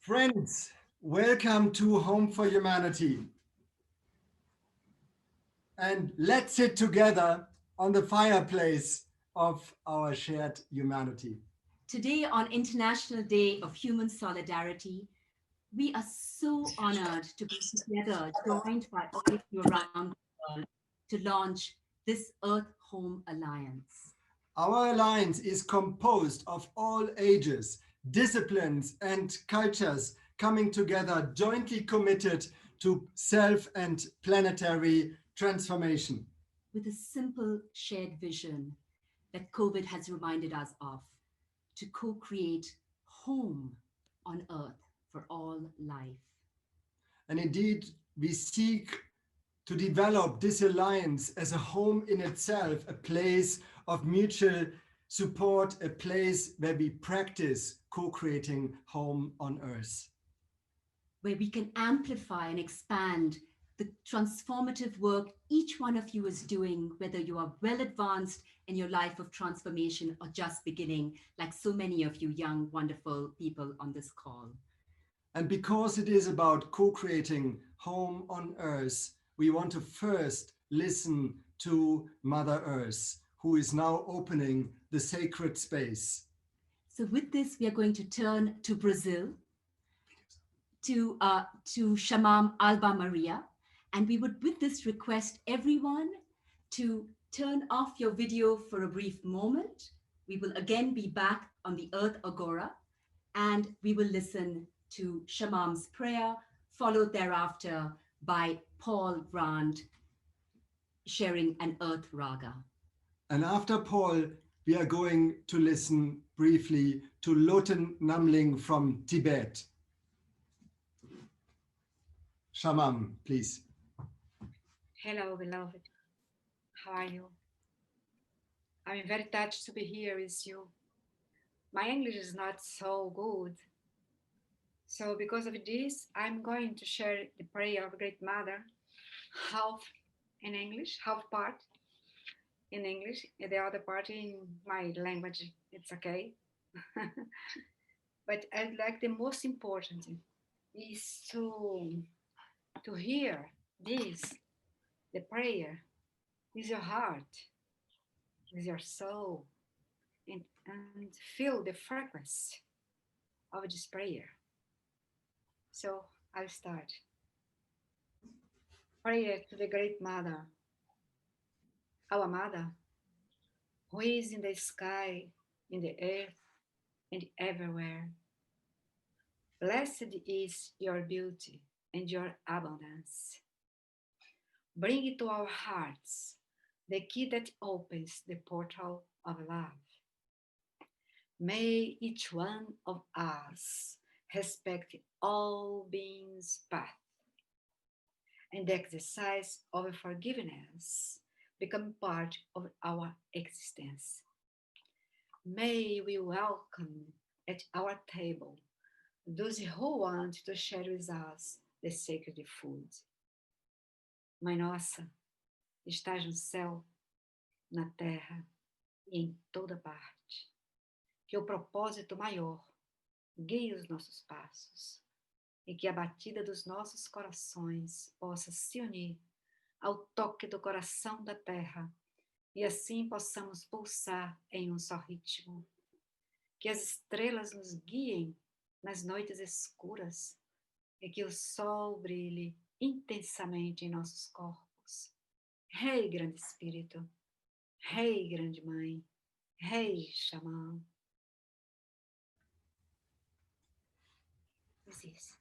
Friends, welcome to Home for Humanity. And let's sit together on the fireplace of our shared humanity. Today, on International Day of Human Solidarity, we are so honored to be together, joined by all of you around the world to launch this Earth Home Alliance. Our alliance is composed of all ages, disciplines, and cultures coming together, jointly committed to self and planetary transformation. With a simple shared vision that COVID has reminded us of, to co-create home on Earth for all life. And indeed, we seek to develop this alliance as a home in itself, a place of mutual support, a place where we practice co-creating home on Earth. Where we can amplify and expand the transformative work each one of you is doing, whether you are well advanced in your life of transformation or just beginning, like so many of you young, wonderful people on this call. And because it is about co-creating home on Earth, we want to first listen to Mother Earth, who is now opening the sacred space. So with this, we are going to turn to Brazil, to Shamam Alba María, and we would with this request everyone to turn off your video for a brief moment. We will again be back on the Earth Agora, and we will listen to Shamam's prayer, followed thereafter by Paul Grant sharing an Earth Raga. And after Paul, we are going to listen briefly to Loten Namling from Tibet. Shamam, please. Hello, beloved. How are you? I'm very touched to be here with you. My English is not so good. So because of this, I'm going to share the prayer of Great Mother, half in English, half part in English, and the other part in my language. It's okay. But I'd like the most important is to hear this, the prayer, with your heart, with your soul, and feel the frequency of this prayer. So I'll start. Prayer to the Great Mother, our Mother, who is in the sky, in the earth, and everywhere. Blessed is your beauty and your abundance. Bring it to our hearts the key that opens the portal of love. May each one of us respect all beings' path, and the exercise of forgiveness become part of our existence. May we welcome at our table those who want to share with us the sacred food. Mãe nossa, estás no céu, na terra e em toda parte. Que o propósito maior guie os nossos passos e que a batida dos nossos corações possa se unir ao toque do coração da terra e assim possamos pulsar em um só ritmo. Que as estrelas nos guiem nas noites escuras e que o sol brilhe intensamente em nossos corpos. Rei Grande Espírito, Rei Grande Mãe, Rei Xamã. This is.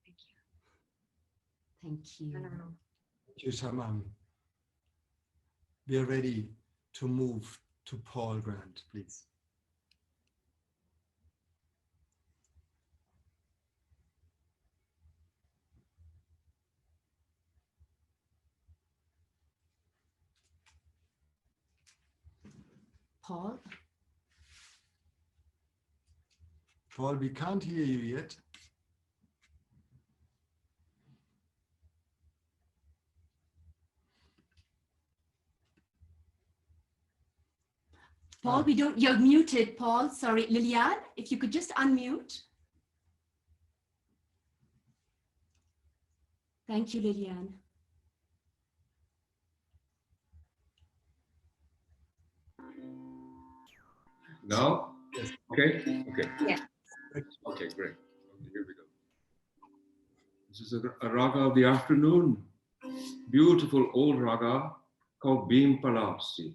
Thank you. Thank you. Thank you, Shamam. We are ready to move to Paul Grant, please. Paul, Paul, we can't hear you yet. Paul, you're muted, Paul. Sorry, Liliane, if you could just unmute. Thank you, Liliane. Now? Yes. Okay? Okay. Yeah. Okay, great. Okay, here we go. This is a raga of the afternoon. Beautiful old raga called Bhim Palasi.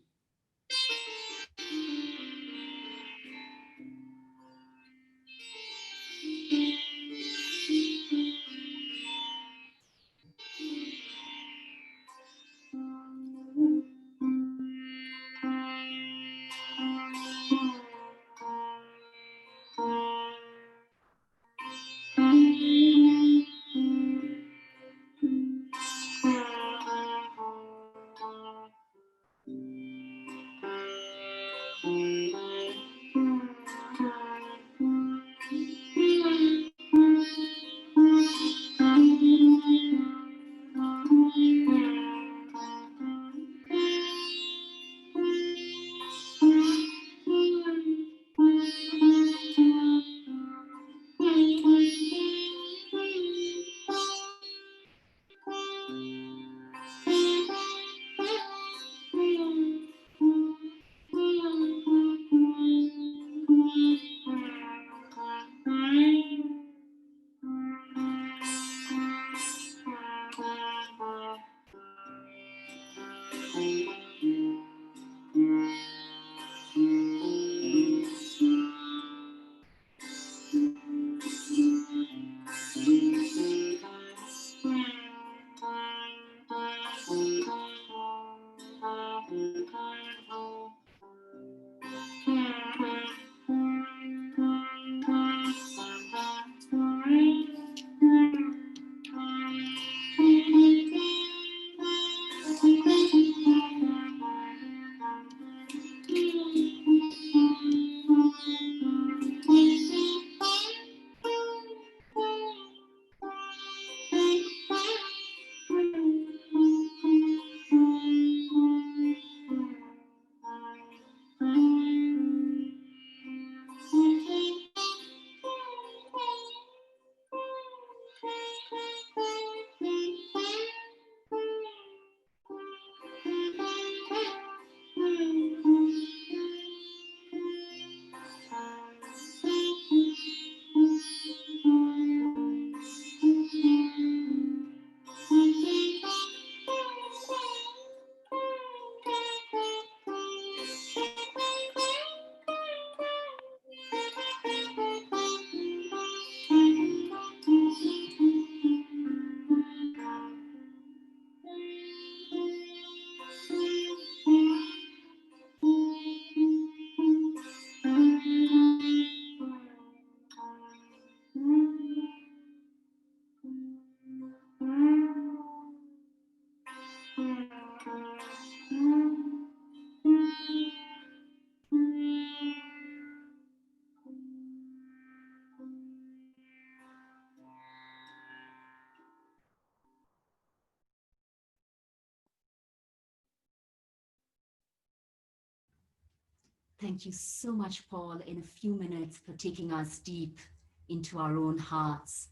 Thank you so much, Paul, in a few minutes for taking us deep into our own hearts.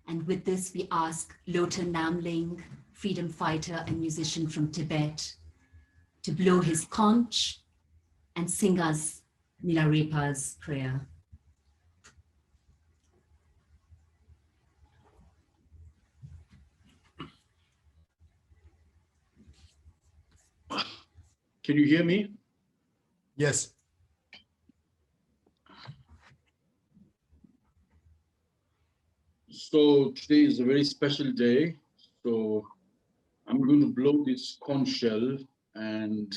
And with this, we ask Loten Namling, freedom fighter and musician from Tibet, to blow his conch and sing us Nila Ripa's prayer. Can you hear me? Yes. So today is a very special day. So I'm going to blow this conch shell. And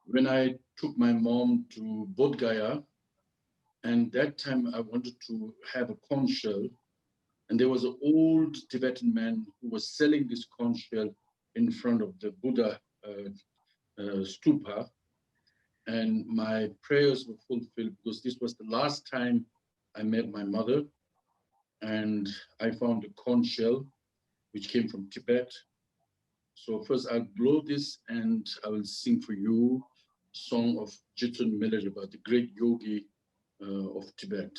when I took my mom to Bodh Gaya, and that time I wanted to have a conch shell, and there was an old Tibetan man who was selling this conch shell in front of the Buddha stupa. And my prayers were fulfilled because this was the last time I met my mother, and I found a conch shell, which came from Tibet. So first I'll blow this and I will sing for you a song of Jitun Milarepa, the great yogi of Tibet.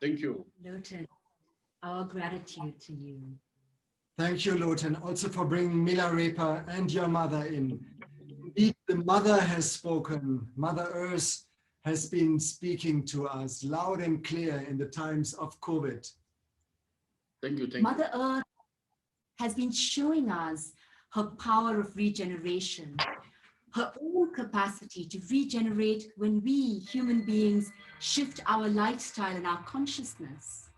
Thank you. Loten, our gratitude to you. Thank you, Loten, also for bringing Ripa and your mother in. Indeed, the mother has spoken. Mother Earth has been speaking to us loud and clear in the times of COVID. Thank you. Mother Earth has been showing us her power of regeneration, her own capacity to regenerate when we human beings shift our lifestyle and our consciousness,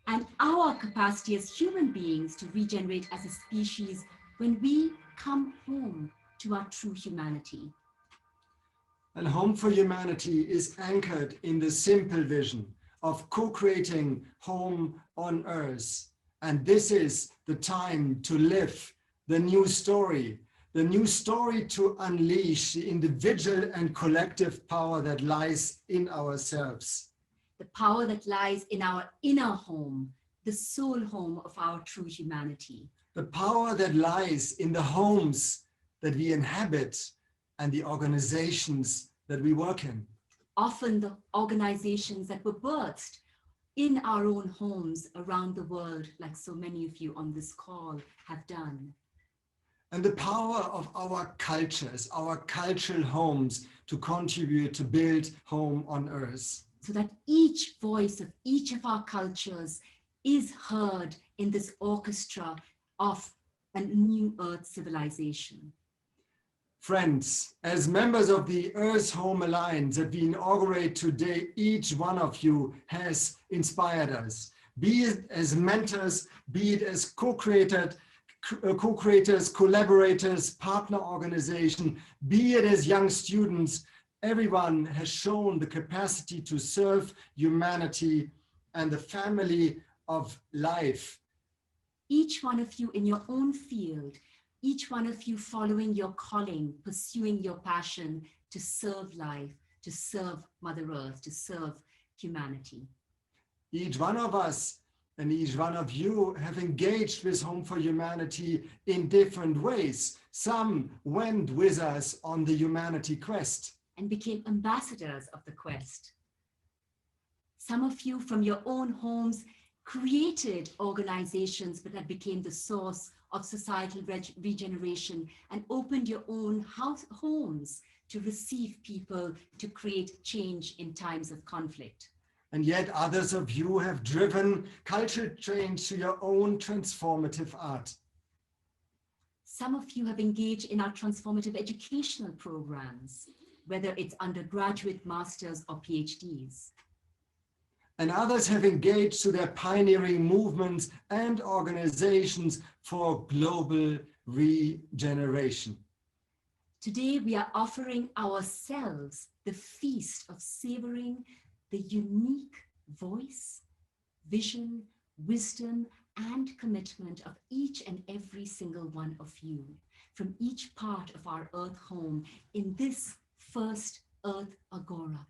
and our capacity as human beings to regenerate as a species when we come home to our true humanity. And Home for Humanity is anchored in the simple vision of co-creating home on Earth. And this is the time to live the new story to unleash the individual and collective power that lies in ourselves. The power that lies in our inner home, the soul home of our true humanity. The power that lies in the homes that we inhabit and the organizations that we work in. Often the organizations that were birthed in our own homes around the world, like so many of you on this call have done. And the power of our cultures, our cultural homes to contribute to build home on Earth. So that each voice of each of our cultures is heard in this orchestra of a new Earth civilization. Friends, as members of the Earth Home Alliance that we inaugurate today, each one of you has inspired us, be it as mentors, be it as co-creators co-creators, collaborators, partner organization, be it as young students, everyone has shown the capacity to serve humanity and the family of life. Each one of you in your own field, each one of you following your calling, pursuing your passion to serve life, to serve Mother Earth, to serve humanity. Each one of us and each one of you have engaged with Home for Humanity in different ways. Some went with us on the humanity quest and became ambassadors of the quest. Some of you from your own homes created organizations that became the source of societal regeneration and opened your own homes to receive people, to create change in times of conflict. And yet others of you have driven cultural change to your own transformative art. Some of you have engaged in our transformative educational programs, whether it's undergraduate, masters, or PhDs. And others have engaged to their pioneering movements and organizations for global regeneration. Today, we are offering ourselves the feast of savoring the unique voice, vision, wisdom, and commitment of each and every single one of you from each part of our Earth home in this first Earth Agora.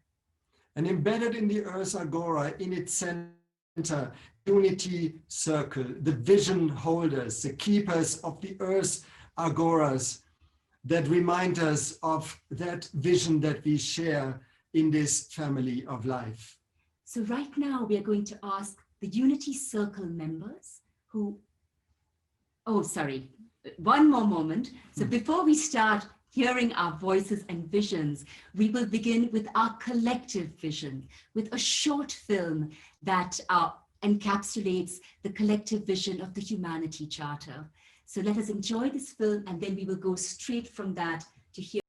And embedded in the Earth Agora, in its center, unity circle, the vision holders, the keepers of the Earth Agoras that remind us of that vision that we share in this family of life. So right now we are going to ask the Unity Circle members who, one more moment. So before we start hearing our voices and visions, we will begin with our collective vision, with a short film that encapsulates the collective vision of the Humanity Charter. So let us enjoy this film, and then we will go straight from that to hear.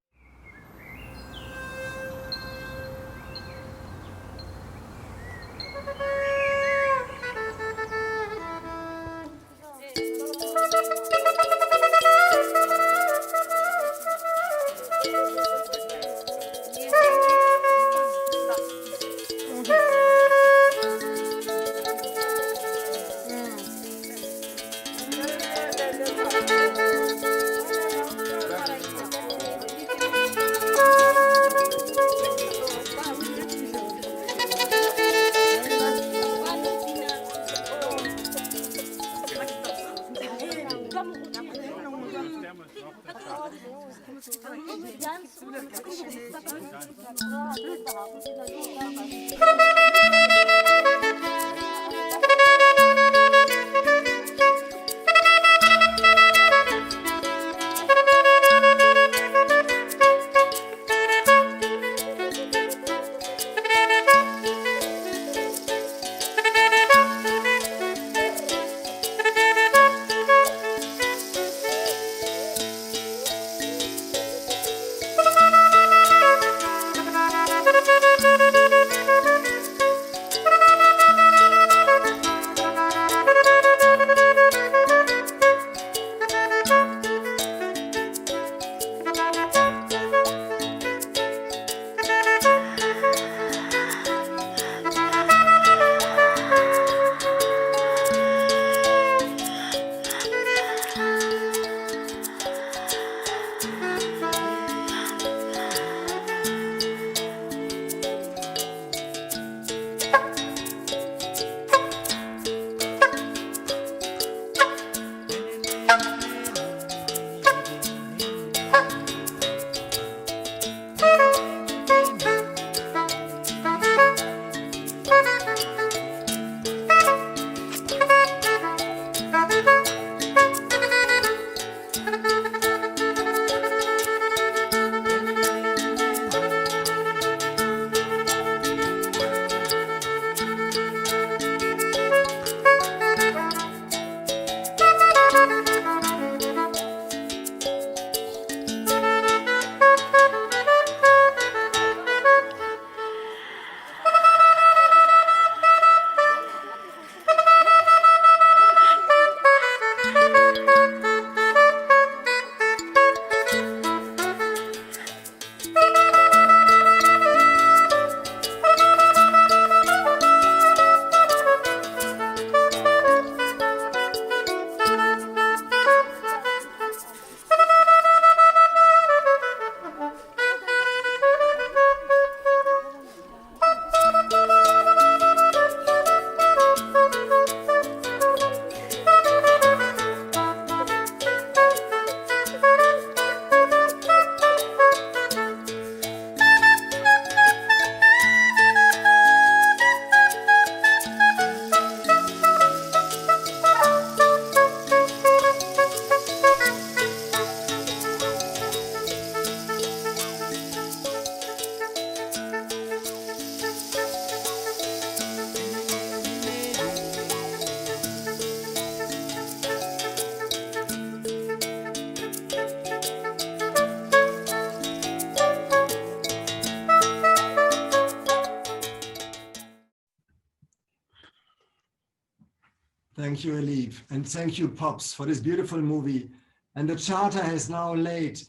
Thank you, Elif. And thank you, Pops, for this beautiful movie. And the charter has now laid.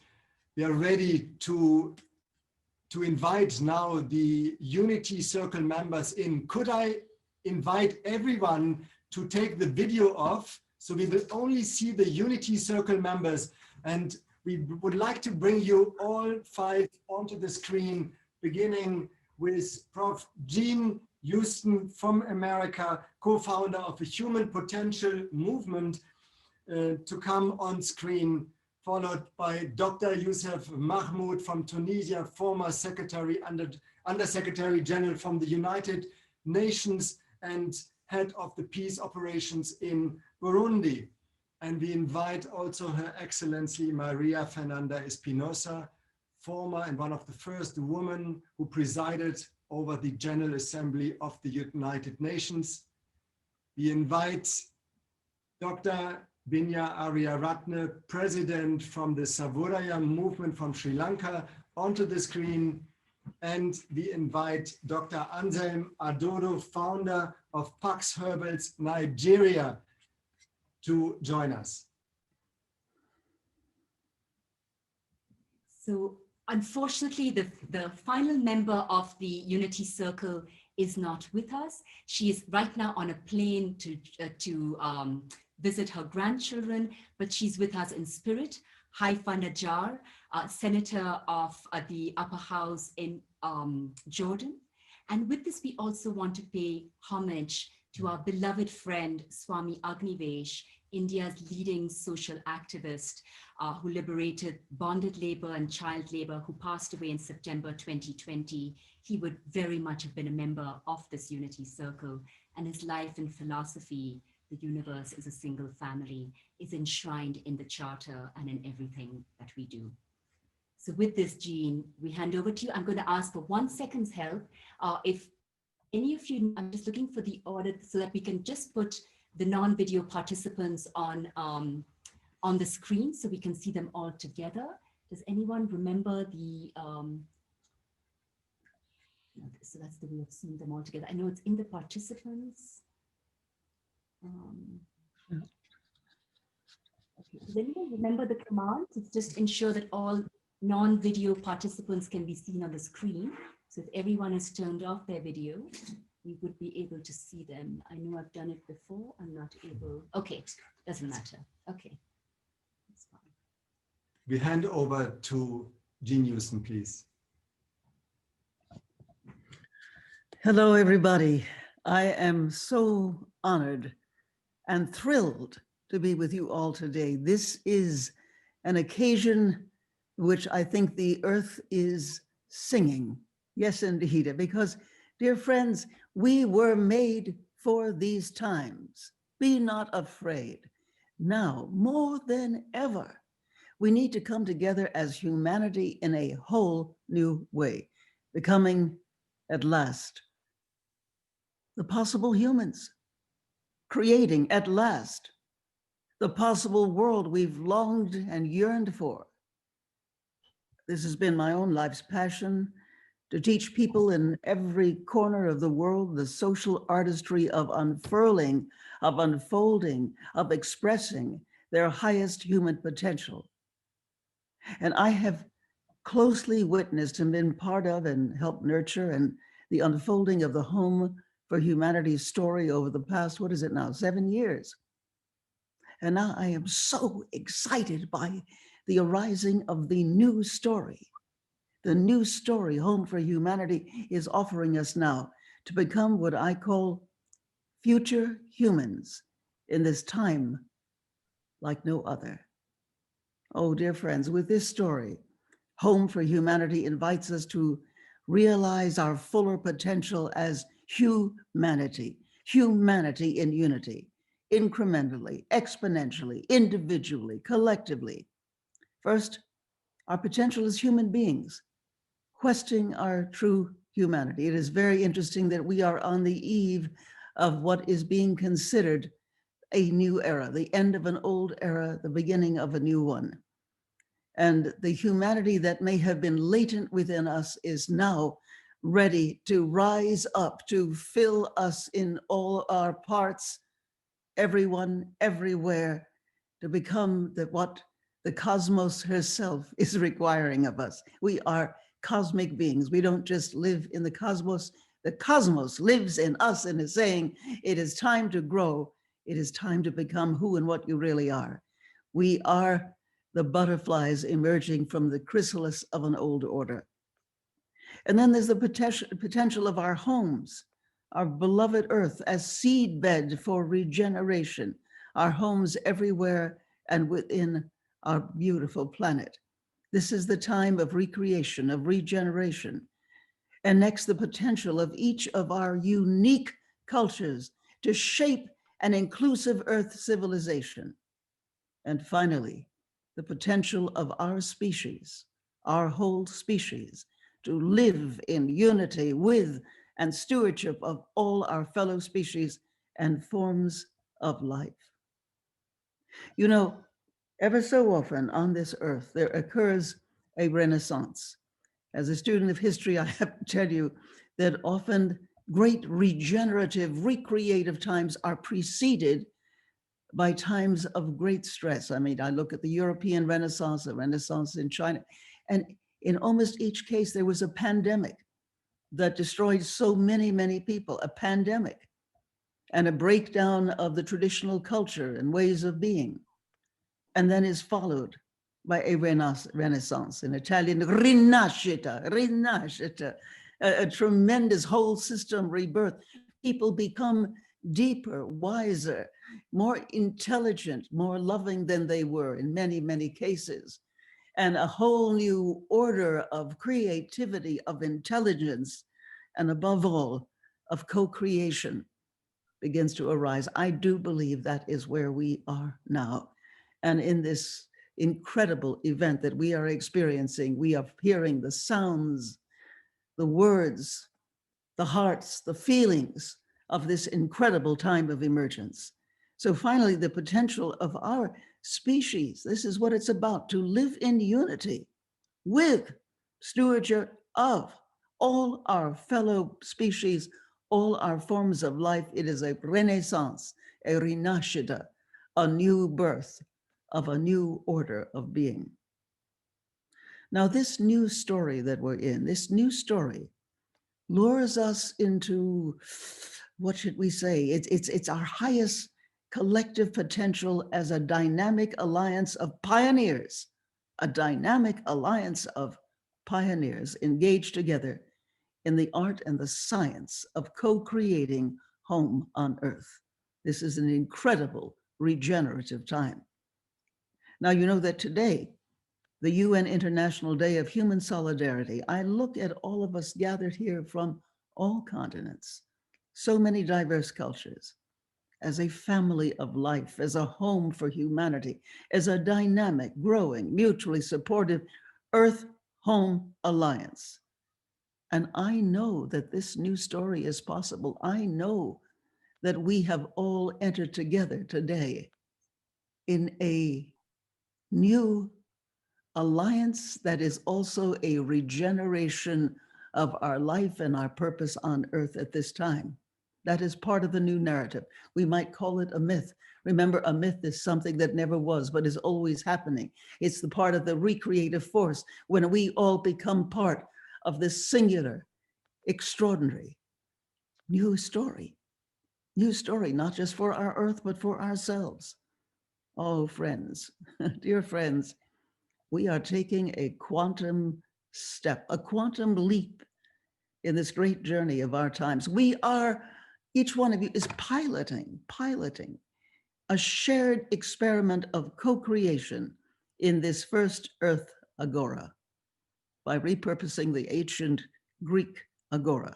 We are ready to invite now the Unity Circle members in. Could I invite everyone to take the video off, so we will only see the Unity Circle members, and we would like to bring you all 5 onto the screen, beginning with Prof. Jean Houston from America, co-founder of the Human Potential Movement, to come on screen, followed by Dr. Youssef Mahmoud from Tunisia, former Undersecretary General from the United Nations and head of the peace operations in Burundi. And we invite also Her Excellency María Fernanda Espinosa, former and one of the first women who presided over the General Assembly of the United Nations. We invite Dr. Binya Aryaratne, president from the Savodaya movement from Sri Lanka, onto the screen. And we invite Dr. Anselm Adodo, founder of Pax Herbals Nigeria, to join us. So unfortunately, the final member of the Unity Circle is not with us. She is right now on a plane to visit her grandchildren, but she's with us in spirit. Haifa Najjar, Senator of the Upper House in Jordan. And with this, we also want to pay homage to our beloved friend, Swami Agnivesh, India's leading social activist who liberated bonded labor and child labor, who passed away in September 2020. He would very much have been a member of this Unity Circle, and his life and philosophy, the universe is a single family, is enshrined in the charter and in everything that we do. So with this, Jean, we hand over to you. I'm going to ask for 1 second's help. If any of you, I'm just looking for the order so that we can just put the non-video participants on the screen so we can see them all together. Does anyone remember the, so that's the way of seeing them all together. I know it's in the participants. Okay. Does anyone remember the command? It's just ensure that all non-video participants can be seen on the screen. So if everyone has turned off their video, we would be able to see them. I know I've done it before. I'm not able. Okay, doesn't matter. Okay, that's fine. We hand over to Jean Houston, please. Hello, everybody. I am so honored and thrilled to be with you all today. This is an occasion which I think the earth is singing. Yes, indeed, because, dear friends, we were made for these times. Be not afraid. Now, more than ever, we need to come together as humanity in a whole new way, becoming, at last, the possible humans, creating, at last, the possible world we've longed and yearned for. This has been my own life's passion, to teach people in every corner of the world the social artistry of unfurling, of unfolding, of expressing their highest human potential. And I have closely witnessed and been part of and helped nurture and the unfolding of the Home for Humanity's story over the past, 7 years. And now I am so excited by the arising of the new story. The new story Home for Humanity is offering us now to become what I call future humans in this time like no other. Oh, dear friends, with this story, Home for Humanity invites us to realize our fuller potential as humanity, humanity in unity, incrementally, exponentially, individually, collectively. First, our potential as human beings, questing our true humanity. It is very interesting that we are on the eve of what is being considered a new era, the end of an old era, the beginning of a new one. And the humanity that may have been latent within us is now ready to rise up, to fill us in all our parts everyone, everywhere, to become what the cosmos herself is requiring of us. We are cosmic beings. We don't just live in the cosmos lives in us and is saying, it is time to grow. It is time to become who and what you really are. We are the butterflies emerging from the chrysalis of an old order. And then there's the potential of our homes, our beloved earth as seedbed for regeneration, our homes everywhere and within our beautiful planet. This is the time of recreation, of regeneration. And next, the potential of each of our unique cultures to shape an inclusive earth civilization. And finally, the potential of our species, our whole species, to live in unity with and stewardship of all our fellow species and forms of life. You know, ever so often on this earth, there occurs a renaissance. As a student of history, I have to tell you that often great regenerative, recreative times are preceded by times of great stress. I mean, I look at the European Renaissance, the Renaissance in China, and in almost each case, there was a pandemic that destroyed so many, many people, a pandemic, and a breakdown of the traditional culture and ways of being, and then is followed by a renaissance, in Italian, rinascita, a tremendous whole system rebirth. People become deeper, wiser, more intelligent, more loving than they were in many, many cases. And a whole new order of creativity, of intelligence, and above all, of co-creation begins to arise. I do believe that is where we are now. And in this incredible event that we are experiencing, we are hearing the sounds, the words, the hearts, the feelings of this incredible time of emergence. So finally, the potential of our species, this is what it's about, to live in unity with stewardship of all our fellow species, all our forms of life. It is a renaissance, a rinascita, a new birth of a new order of being. Now, this new story that we're in, this new story lures us into, what should we say? It's our highest collective potential as a dynamic alliance of pioneers, a dynamic alliance of pioneers engaged together in the art and the science of co-creating home on earth. This is an incredible regenerative time. Now, you know that today, the UN International Day of Human Solidarity, I look at all of us gathered here from all continents, so many diverse cultures, as a family of life, as a home for humanity, as a dynamic, growing, mutually supportive Earth-Home Alliance. And I know that this new story is possible. I know that we have all entered together today in a new alliance that is also a regeneration of our life and our purpose on earth at this time. That is part of the new narrative. We might call it a myth. Remember, a myth is something that never was, but is always happening. It's the part of the recreative force when we all become part of this singular, extraordinary, new story, not just for our earth, but for ourselves. Oh, friends, dear friends, we are taking a quantum step, a quantum leap in this great journey of our times. We are, each one of you is piloting a shared experiment of co-creation in this first Earth Agora by repurposing the ancient Greek agora,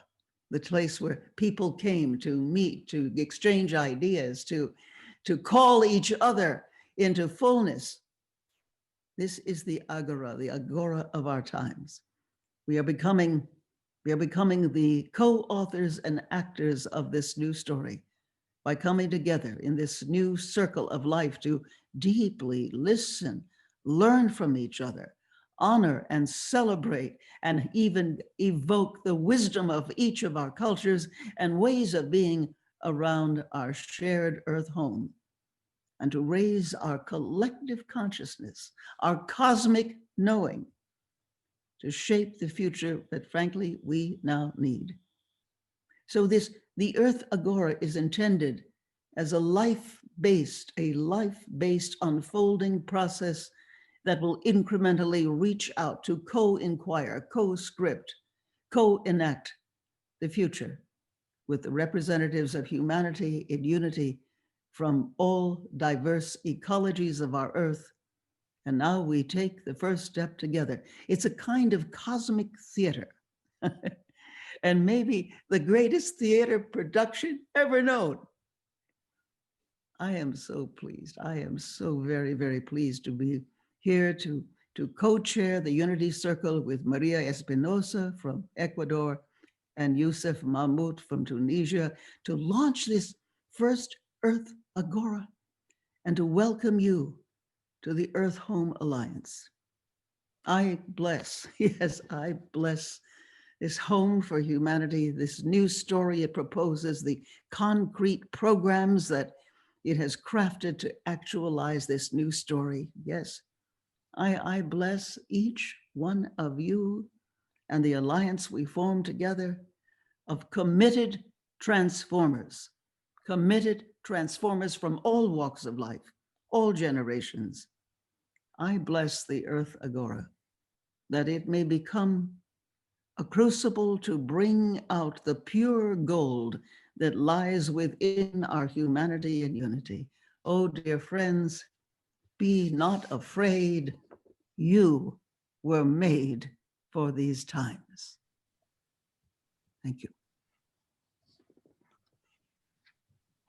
the place where people came to meet, to exchange ideas, to call each other into fullness. This is the agora of our times. We are becoming the co-authors and actors of this new story by coming together in this new circle of life to deeply listen, learn from each other, honor and celebrate, and even evoke the wisdom of each of our cultures and ways of being around our shared earth home and to raise our collective consciousness, our cosmic knowing, to shape the future that frankly we now need. So the Earth Agora is intended as a life-based unfolding process that will incrementally reach out to co-inquire, co-script, co-enact the future with the representatives of humanity in unity from all diverse ecologies of our Earth. And now we take the first step together. It's a kind of cosmic theater. And maybe the greatest theater production ever known. I am so pleased. I am so very, very pleased to be here to co-chair the Unity Circle with María Espinosa from Ecuador and Youssef Mahmoud from Tunisia to launch this first Earth Agora and to welcome you to the Earth Home Alliance. I bless, yes, I bless this home for humanity, this new story it proposes, the concrete programs that it has crafted to actualize this new story. Yes, I bless each one of you and the alliance we form together of committed transformers from all walks of life, all generations. I bless the Earth Agora, that it may become a crucible to bring out the pure gold that lies within our humanity and unity. Oh, dear friends, be not afraid. You were made for these times. Thank you.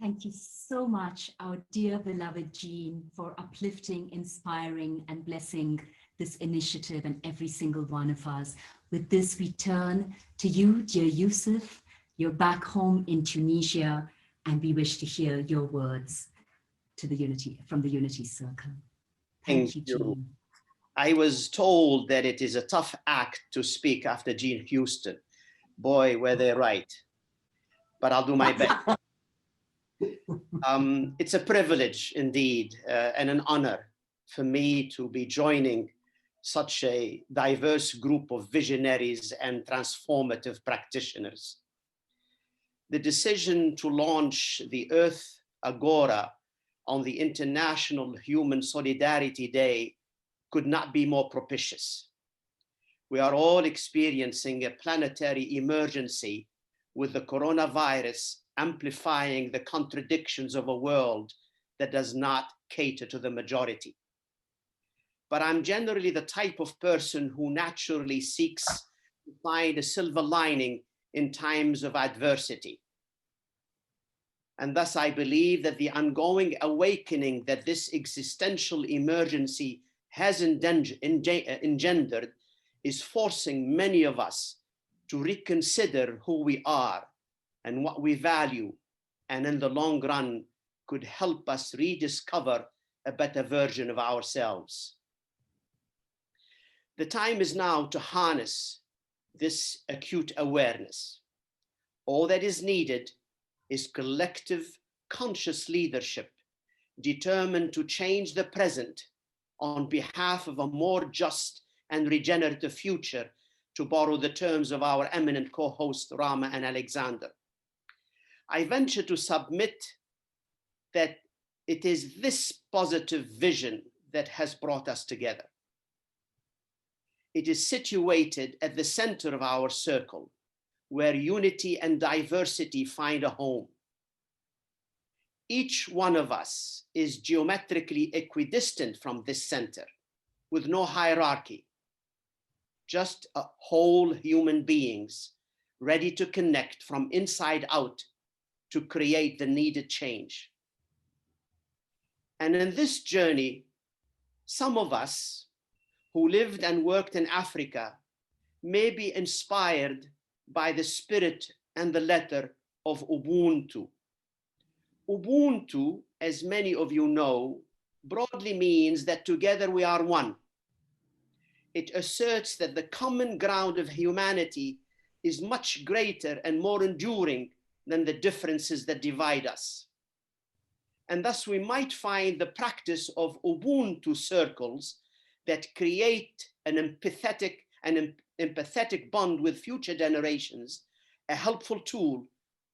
Thank you so much, our dear beloved Jean, for uplifting, inspiring, and blessing this initiative and every single one of us. With this, we turn to you, dear Youssef. You're back home in Tunisia, and we wish to hear your words to the Unity, from the Unity Circle. Thank you, Jean. I was told that it is a tough act to speak after Jean Houston. Boy, were they right. But I'll do my best. It's a privilege indeed, and an honor for me to be joining such a diverse group of visionaries and transformative practitioners. The decision to launch the Earth Agora on the International Human Solidarity Day could not be more propitious. We are all experiencing a planetary emergency with the coronavirus amplifying the contradictions of a world that does not cater to the majority. But I'm generally the type of person who naturally seeks to find a silver lining in times of adversity. And thus I believe that the ongoing awakening that this existential emergency has engendered is forcing many of us to reconsider who we are and what we value, and in the long run could help us rediscover a better version of ourselves. The time is now to harness this acute awareness. All that is needed is collective, conscious leadership, determined to change the present on behalf of a more just and regenerative future, to borrow the terms of our eminent co-hosts, Rama and Alexander. I venture to submit that it is this positive vision that has brought us together. It is situated at the center of our circle, where unity and diversity find a home. Each one of us is geometrically equidistant from this center, with no hierarchy, just whole human beings ready to connect from inside out to create the needed change. And in this journey, some of us who lived and worked in Africa may be inspired by the spirit and the letter of Ubuntu. Ubuntu, as many of you know, broadly means that together we are one. It asserts that the common ground of humanity is much greater and more enduring than the differences that divide us. And thus we might find the practice of Ubuntu circles that create an empathetic bond with future generations, a helpful tool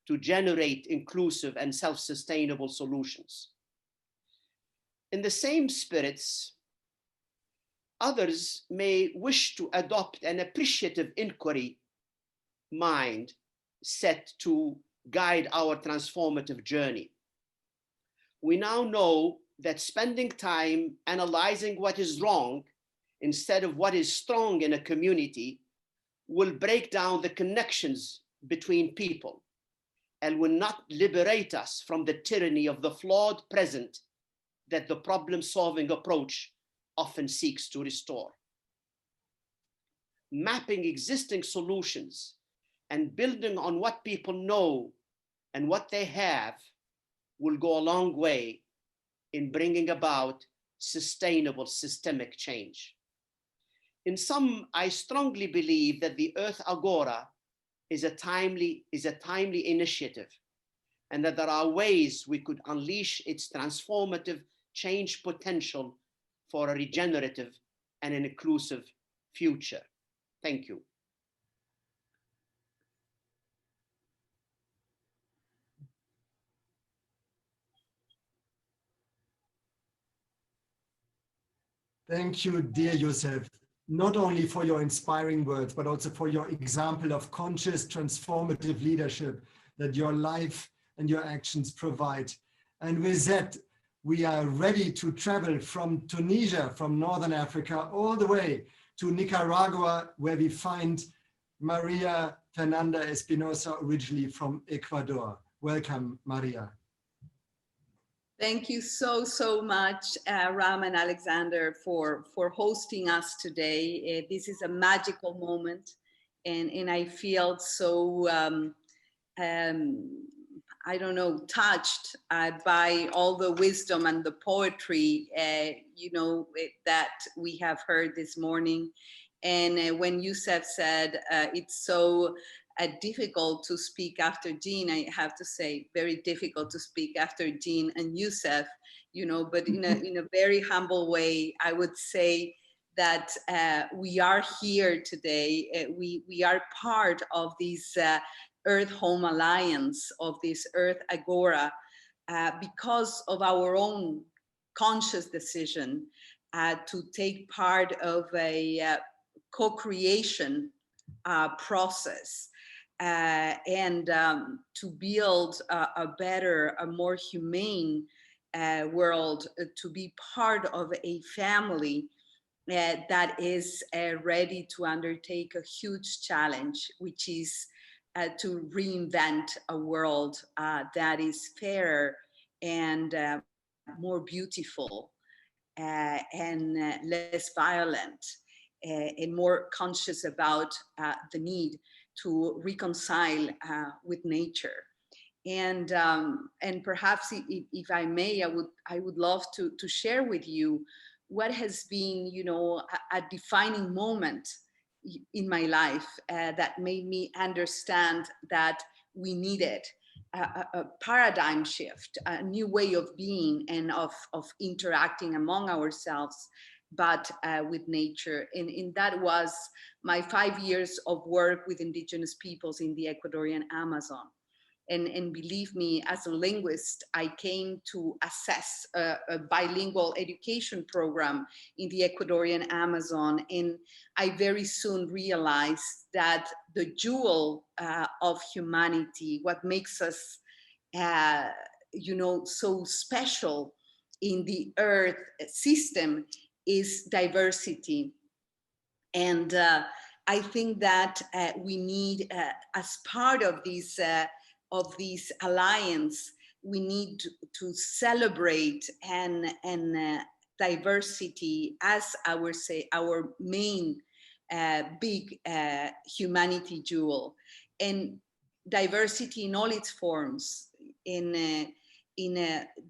to generate inclusive and self-sustainable solutions. In the same spirits, others may wish to adopt an appreciative inquiry mind set to guide our transformative journey. We now know that spending time analyzing what is wrong instead of what is strong in a community will break down the connections between people and will not liberate us from the tyranny of the flawed present that the problem-solving approach often seeks to restore. Mapping existing solutions and building on what people know and what they have will go a long way in bringing about sustainable systemic change. In sum, I strongly believe that the Earth Agora is a timely initiative, and that there are ways we could unleash its transformative change potential for a regenerative and an inclusive future. Thank you. Thank you, dear Youssef, not only for your inspiring words, but also for your example of conscious transformative leadership that your life and your actions provide. And with that, we are ready to travel from Tunisia, from Northern Africa, all the way to Nicaragua, where we find María Fernanda Espinosa, originally from Ecuador. Welcome, María. Thank you so much, Ram and Alexander, for hosting us today. This is a magical moment, and I feel so, I don't know, touched by all the wisdom and the poetry, that we have heard this morning. And when Youssef said it's so difficult to speak after Jean, I have to say, very difficult to speak after Jean and Youssef, but in a very humble way, I would say that we are here today. We are part of this Earth Home Alliance, of this Earth Agora, because of our own conscious decision to take part of a co-creation process and to build a better, a more humane world, to be part of a family that is ready to undertake a huge challenge, which is to reinvent a world that is fairer and more beautiful and less violent, and more conscious about the need to reconcile with nature. And perhaps, if I may, I would love to share with you what has been, a defining moment in my life that made me understand that we needed a paradigm shift, a new way of being and of interacting among ourselves, but with nature. And that was my 5 years of work with indigenous peoples in the Ecuadorian Amazon. And believe me, as a linguist, I came to assess a bilingual education program in the Ecuadorian Amazon. And I very soon realized that the jewel of humanity, what makes us, so special in the Earth system, is diversity. And I think that we need, as part of this alliance, we need to celebrate and diversity as our main big humanity jewel, and diversity in all its forms, in a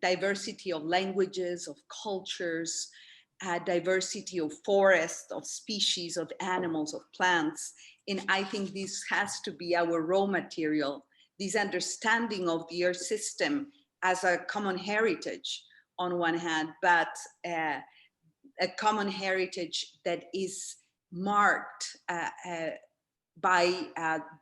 diversity of languages, of cultures, diversity of forests, of species, of animals, of plants. And I think this has to be our raw material this understanding of the Earth system as a common heritage on one hand, but a common heritage that is marked by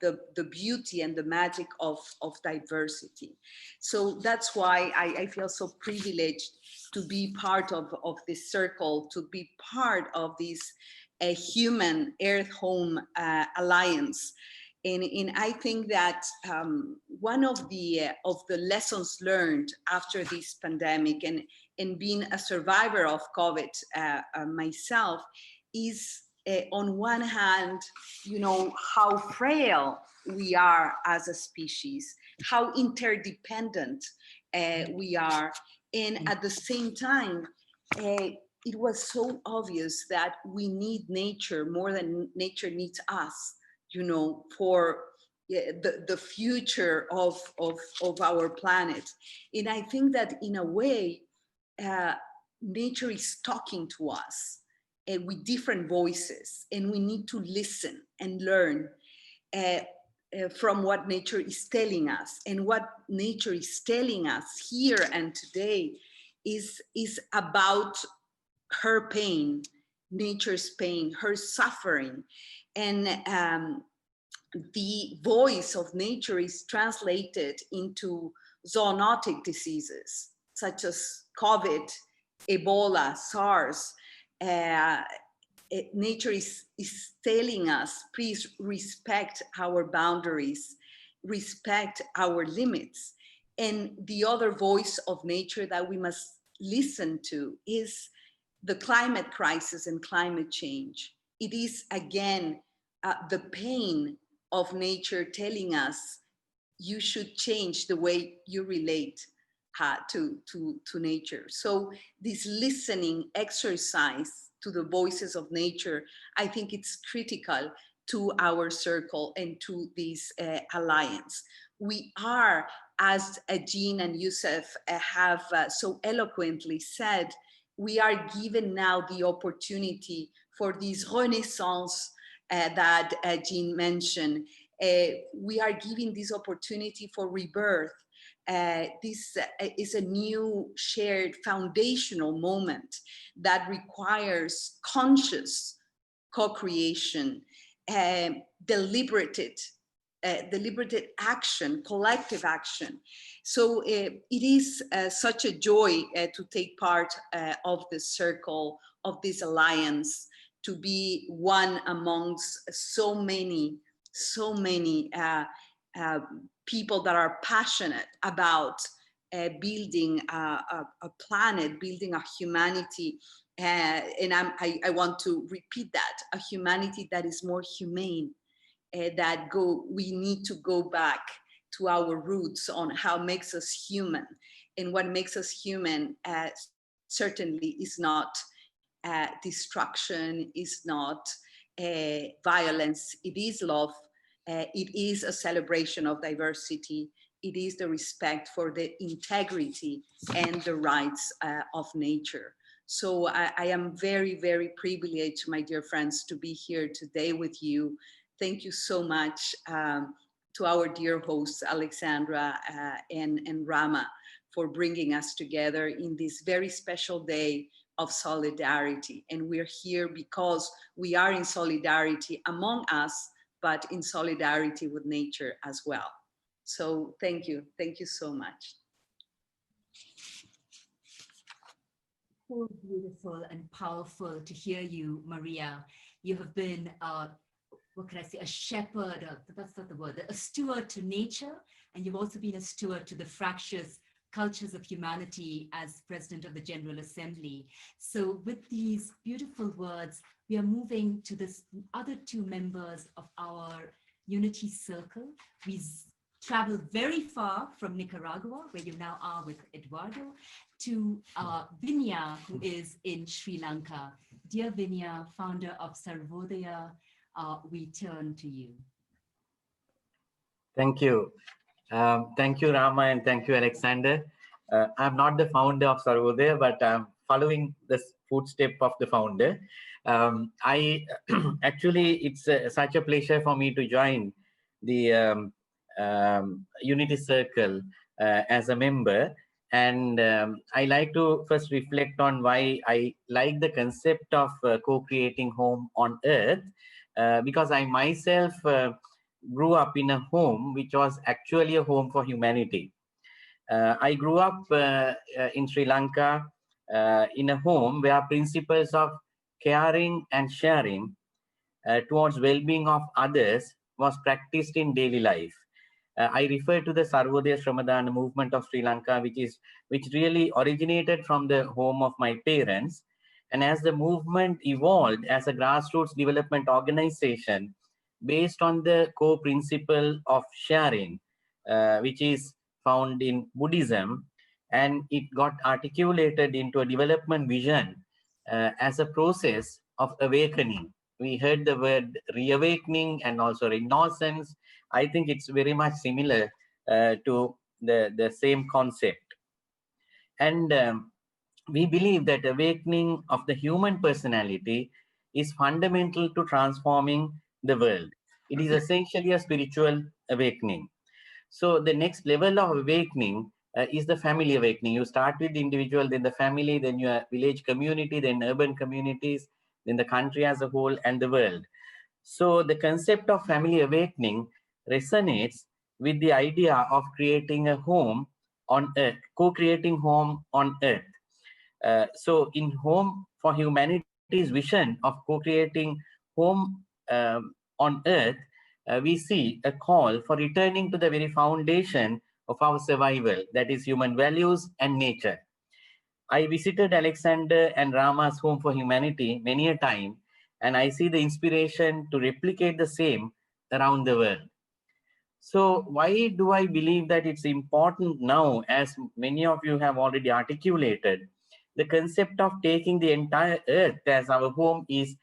the beauty and the magic of diversity. So that's why I feel so privileged to be part of this circle, to be part of this human Earth Home Alliance. And I think that one of the lessons learned after this pandemic and being a survivor of COVID myself is on one hand, you know, how frail we are as a species, how interdependent we are. And at the same time, it was so obvious that we need nature more than nature needs us, you know, for the future of our planet. And I think that in a way, nature is talking to us with different voices, and we need to listen and learn from what nature is telling us. And what nature is telling us here and today is about her pain, nature's pain, her suffering. And the voice of nature is translated into zoonotic diseases such as COVID, Ebola, SARS. Nature is telling us, please respect our boundaries, respect our limits. And the other voice of nature that we must listen to is the climate crisis and climate change. It is, again, the pain of nature telling us you should change the way you relate to nature. So this listening exercise to the voices of nature, I think it's critical to our circle and to this alliance. We are, as Jean and Youssef have so eloquently said, we are given now the opportunity for this renaissance that Jean mentioned. We are giving this opportunity for rebirth. This is a new shared foundational moment that requires conscious co-creation, deliberated action, collective action. So it is such a joy to take part of this circle, of this alliance, to be one amongst so many people that are passionate about building a planet, building a humanity. And I want to repeat that, a humanity that is more humane, we need to go back to our roots on how makes us human. And what makes us human certainly is not destruction, is not violence, it is love. It is a celebration of diversity. It is the respect for the integrity and the rights of nature. So I am very, very privileged, my dear friends, to be here today with you. Thank you so much to our dear hosts, Alexandra and Rama, for bringing us together in this very special day of solidarity. And we're here because we are in solidarity among us, but in solidarity with nature as well. So thank you so much. So beautiful and powerful to hear you, Maria. You have been, what can I say, a shepherd, that's not the word, a steward to nature, and you've also been a steward to the fractious cultures of humanity as President of the General Assembly. So with these beautiful words, we are moving to the other two members of our Unity Circle. We traveled very far from Nicaragua, where you now are with Eduardo, to Vinya, who is in Sri Lanka. Dear Vinya, founder of Sarvodaya, we turn to you. Thank you. Thank you, Rama, and thank you, Alexander. I'm not the founder of Sarvodaya, but I'm following the footstep of the founder. Actually, it's such a pleasure for me to join the Unity Circle as a member. And I like to first reflect on why I like the concept of co-creating home on earth, because I myself grew up in a home which was actually a home for humanity. I grew up in Sri Lanka in a home where principles of caring and sharing towards well-being of others was practiced in daily life. I refer to the Sarvodaya Shramadana movement of Sri Lanka, which really originated from the home of my parents. And as the movement evolved as a grassroots development organization based on the core principle of sharing, which is found in Buddhism, and it got articulated into a development vision as a process of awakening. We heard the word reawakening and also renaissance. I think it's very much similar to the same concept. And we believe that awakening of the human personality is fundamental to transforming the world. It is essentially a spiritual awakening. So the next level of awakening is the family awakening. You start with the individual, then the family, then your village community, then urban communities, then the country as a whole, and the world. So the concept of family awakening resonates with the idea of creating a home on earth, co-creating home on earth. So in Home for Humanity's vision of co-creating home on earth, we see a call for returning to the very foundation of our survival, that is human values and nature. I visited Alexander and Rama's Home for Humanity many a time, and I see the inspiration to replicate the same around the world. So why do I believe that it's important now, as many of you have already articulated? The concept of taking the entire earth as our home is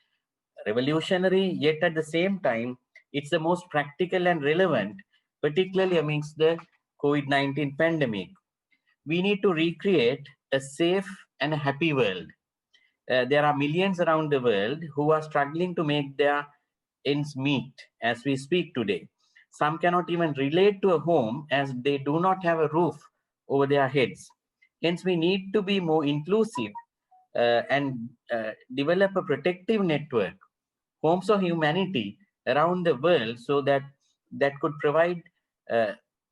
revolutionary, yet at the same time, it's the most practical and relevant, particularly amidst the COVID-19 pandemic. We need to recreate a safe and a happy world. There are millions around the world who are struggling to make their ends meet as we speak today. Some cannot even relate to a home as they do not have a roof over their heads. Hence, we need to be more inclusive and develop a protective network, homes of humanity around the world, so that could provide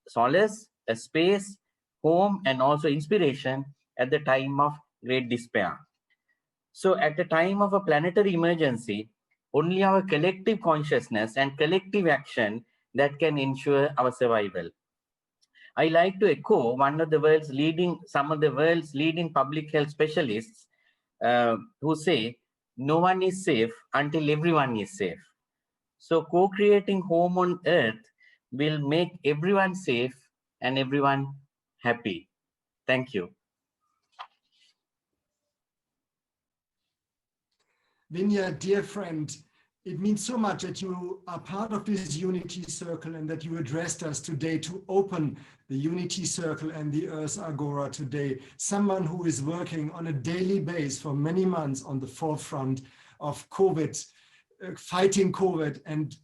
solace, a space, home, and also inspiration at the time of great despair. So at the time of a planetary emergency, only our collective consciousness and collective action that can ensure our survival. I like to echo some of the world's leading public health specialists who say, no one is safe until everyone is safe. So co-creating home on earth will make everyone safe and everyone happy. Thank you. Vinya, dear friend, it means so much that you are part of this Unity Circle and that you addressed us today to open the Unity Circle and the Earth Agora today. Someone who is working on a daily basis for many months on the forefront of COVID, fighting COVID and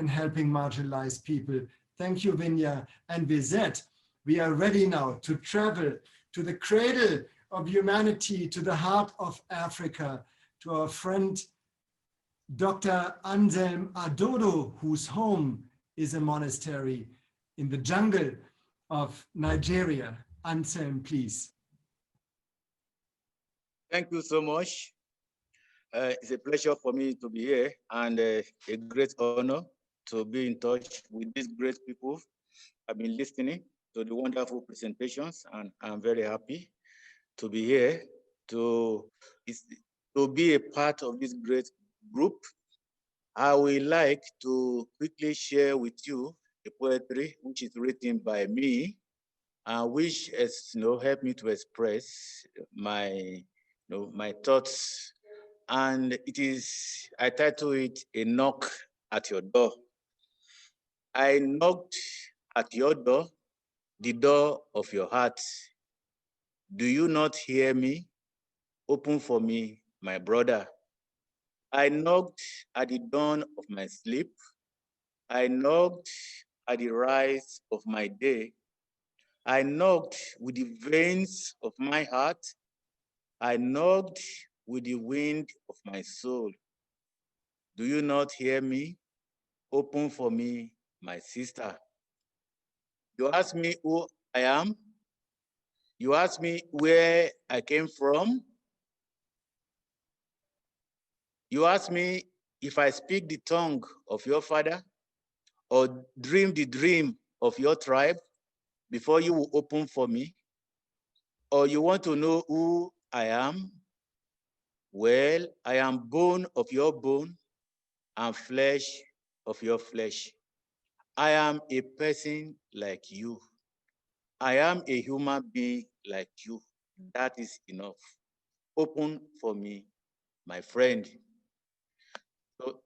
helping marginalized people. Thank you, Vinya. And with that, we are ready now to travel to the cradle of humanity, to the heart of Africa, to our friend, Dr. Anselm Adodo, whose home is a monastery in the jungle of Nigeria. Anselm, please. Thank you so much. It's a pleasure for me to be here and a great honor to be in touch with these great people. I've been listening to the wonderful presentations and I'm very happy to be here to be a part of this great group. I would like to quickly share with you a poetry which is written by me, which has helped me to express my my thoughts. And I title it A Knock at Your Door. I knocked at your door, the door of your heart. Do you not hear me? Open for me, my brother. I knocked at the dawn of my sleep. I knocked at the rise of my day. I knocked with the veins of my heart. I knocked with the wind of my soul. Do you not hear me? Open for me, my sister. You ask me who I am. You ask me where I came from. You ask me if I speak the tongue of your father or dream the dream of your tribe before you will open for me. Or you want to know who I am? Well, I am bone of your bone and flesh of your flesh. I am a person like you. I am a human being like you. That is enough. Open for me, my friend. So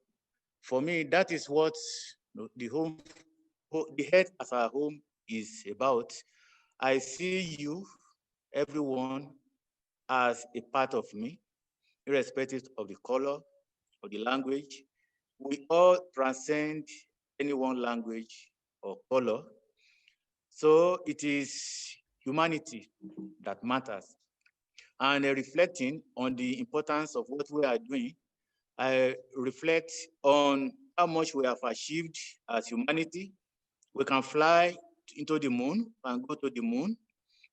for me, that is what the home, the head as our home is about. I see you, everyone, as a part of me, irrespective of the color or the language. We all transcend any one language or color. So it is humanity that matters. And reflecting on the importance of what we are doing, I reflect on how much we have achieved as humanity. We can fly into the moon and go to the moon.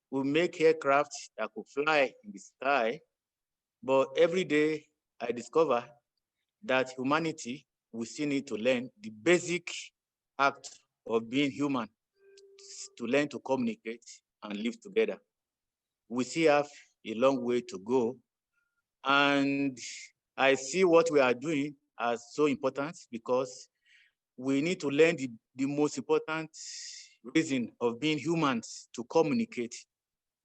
We make aircraft that could fly in the sky. But every day I discover that humanity, we still need to learn the basic act of being human, to learn to communicate and live together. We still have a long way to go. And I see what we are doing as so important because we need to learn the most important reason of being humans, to communicate,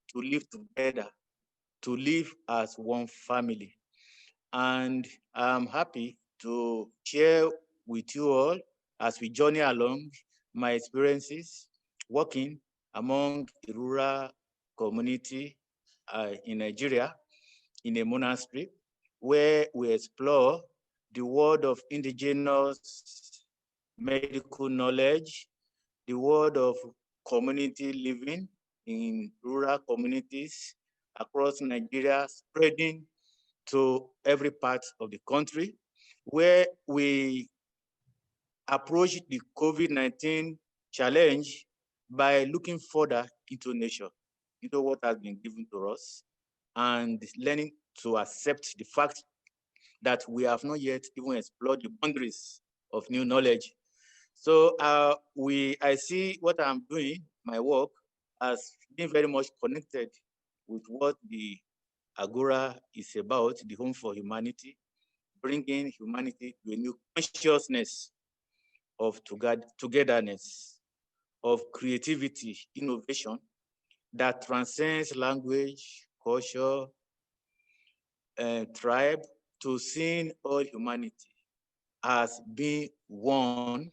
to live together, to live as one family. And I'm happy to share with you all as we journey along my experiences working among a rural community in Nigeria, in a monastery, where we explore the world of indigenous medical knowledge, the world of community living in rural communities across Nigeria, spreading to every part of the country, where we approach the COVID-19 challenge by looking further into nature, into what has been given to us, and learning to accept the fact that we have not yet even explored the boundaries of new knowledge. So I see what I'm doing, my work, as being very much connected with what the Agora is about, the Home for Humanity, bringing humanity to a new consciousness of togetherness, of creativity, innovation that transcends language, culture, tribe, to seeing all humanity as being one,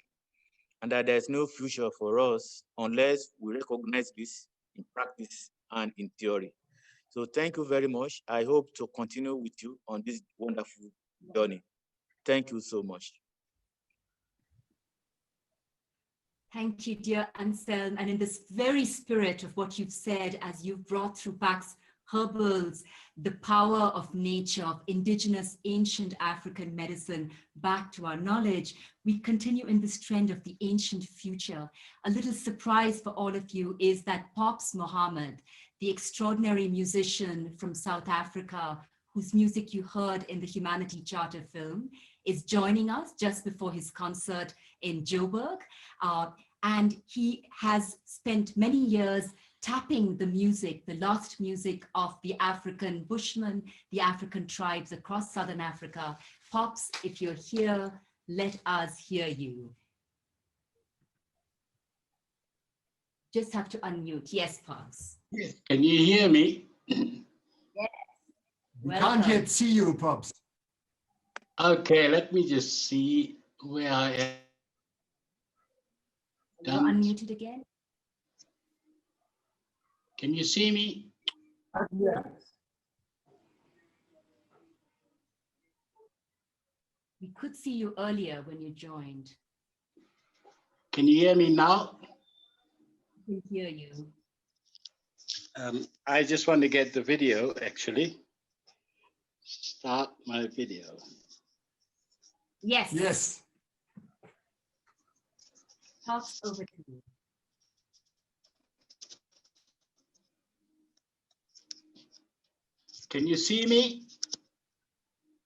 and that there's no future for us unless we recognize this in practice and in theory. So thank you very much. I hope to continue with you on this wonderful journey. Thank you so much. Thank you, dear Anselm. And in this very spirit of what you've said, as you've brought through Pax Herbals, the power of nature, of indigenous ancient African medicine back to our knowledge, we continue in this trend of the ancient future. A little surprise for all of you is that Pops Mohamed, the extraordinary musician from South Africa, whose music you heard in the Humanity Charter film, is joining us just before his concert in Joburg. And he has spent many years tapping the music, the lost music of the African Bushmen, the African tribes across Southern Africa. Pops, if you're here, let us hear you. Just have to unmute. Yes, Pops. Yes. Can you hear me? Yes. We can't yet see you, Pops. Okay, let me just see where I am. You're unmuted again. Can you see me? Yes. We could see you earlier when you joined. Can you hear me now? I can hear you. I just want to get the video, actually. Start my video. Yes. Yes. Pops, over to you. Can you see me?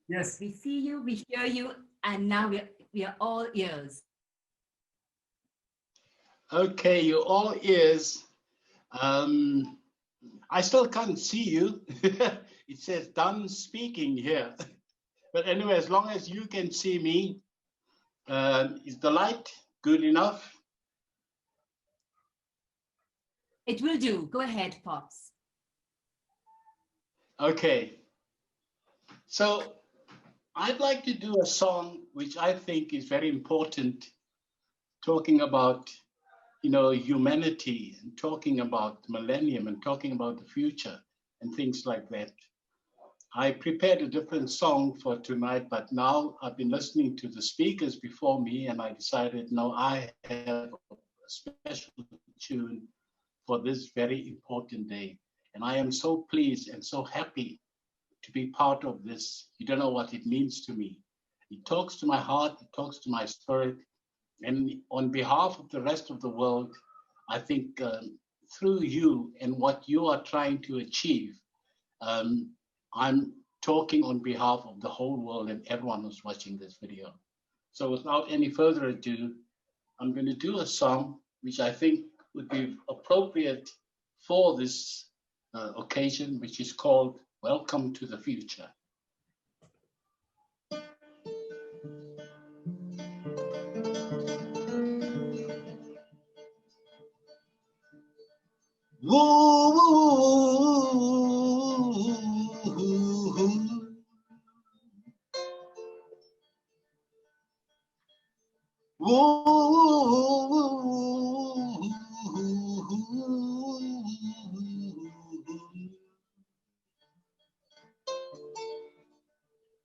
Yes. We see you, we hear you, and now we are all ears. Okay, you're all ears. I still can't see you. It says done speaking here. But anyway, as long as you can see me, is the light good enough? It will do. Go ahead, Pops. Okay. So I'd like to do a song which I think is very important, talking about, humanity and talking about millennium and talking about the future and things like that. I prepared a different song for tonight, but now I've been listening to the speakers before me and I decided, no, I have a special tune for this very important day. And I am so pleased and so happy to be part of this. You don't know what it means to me. It talks to my heart, it talks to my spirit. And on behalf of the rest of the world, I think through you and what you are trying to achieve, I'm talking on behalf of the whole world and everyone who's watching this video. So without any further ado, I'm going to do a song which I think would be appropriate for this occasion, which is called Welcome to the Future.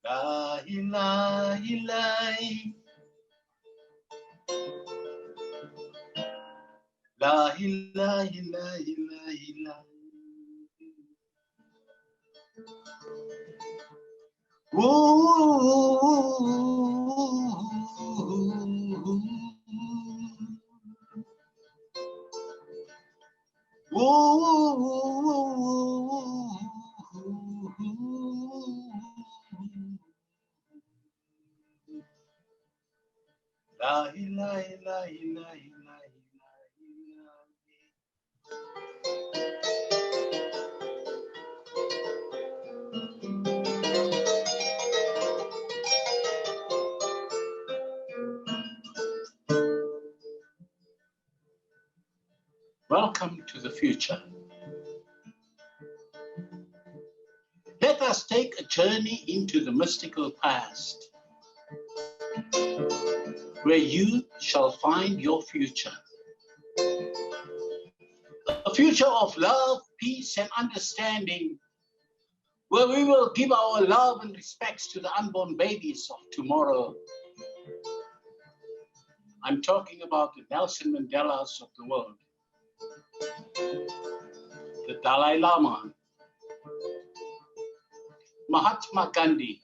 La ilaha illallah. La ilaha illallah. La ilaha illallah. Welcome to the future. Let us take a journey into the mystical past, where you shall find your future. A future of love, peace, and understanding, where we will give our love and respects to the unborn babies of tomorrow. I'm talking about the Nelson Mandelas of the world, the Dalai Lama, Mahatma Gandhi,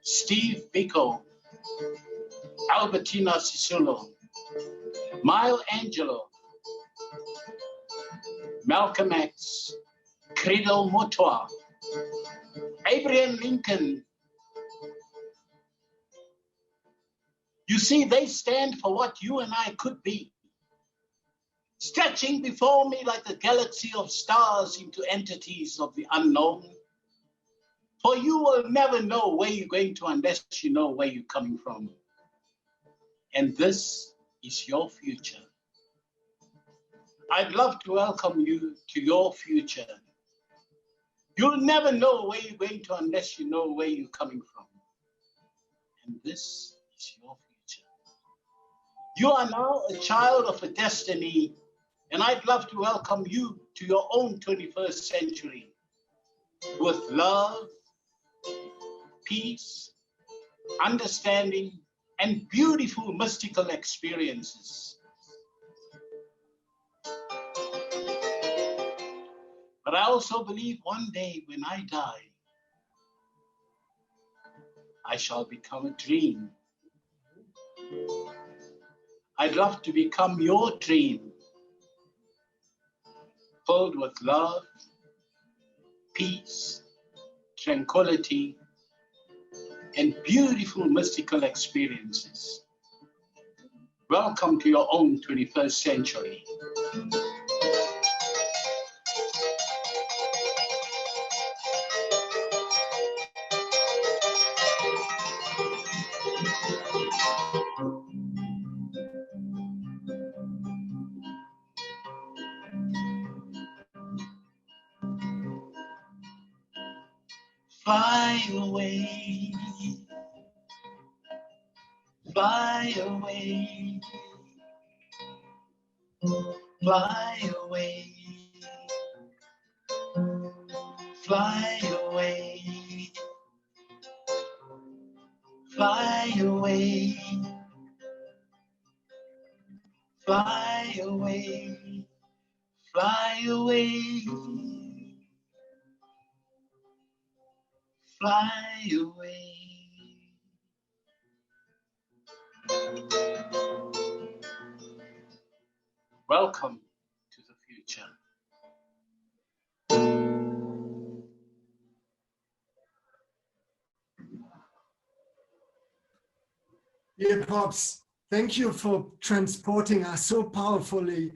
Steve Biko, Albertina Sisulu, Maya Angelou, Malcolm X, Credo Mutwa, Abraham Lincoln. You see, they stand for what you and I could be, stretching before me like a galaxy of stars into entities of the unknown. For you will never know where you're going to unless you know where you're coming from. And this is your future. I'd love to welcome you to your future. You'll never know where you're going to unless you know where you're coming from. And this is your future. You are now a child of a destiny, and I'd love to welcome you to your own 21st century with love, peace, understanding, and beautiful mystical experiences. But I also believe one day when I die, I shall become a dream. I'd love to become your dream, filled with love, peace, tranquility, and beautiful mystical experiences. Welcome to your own 21st century. Fly away, fly away, fly away, fly away, fly away, fly away, fly away, fly away. Welcome to the future. Dear Pops, thank you for transporting us so powerfully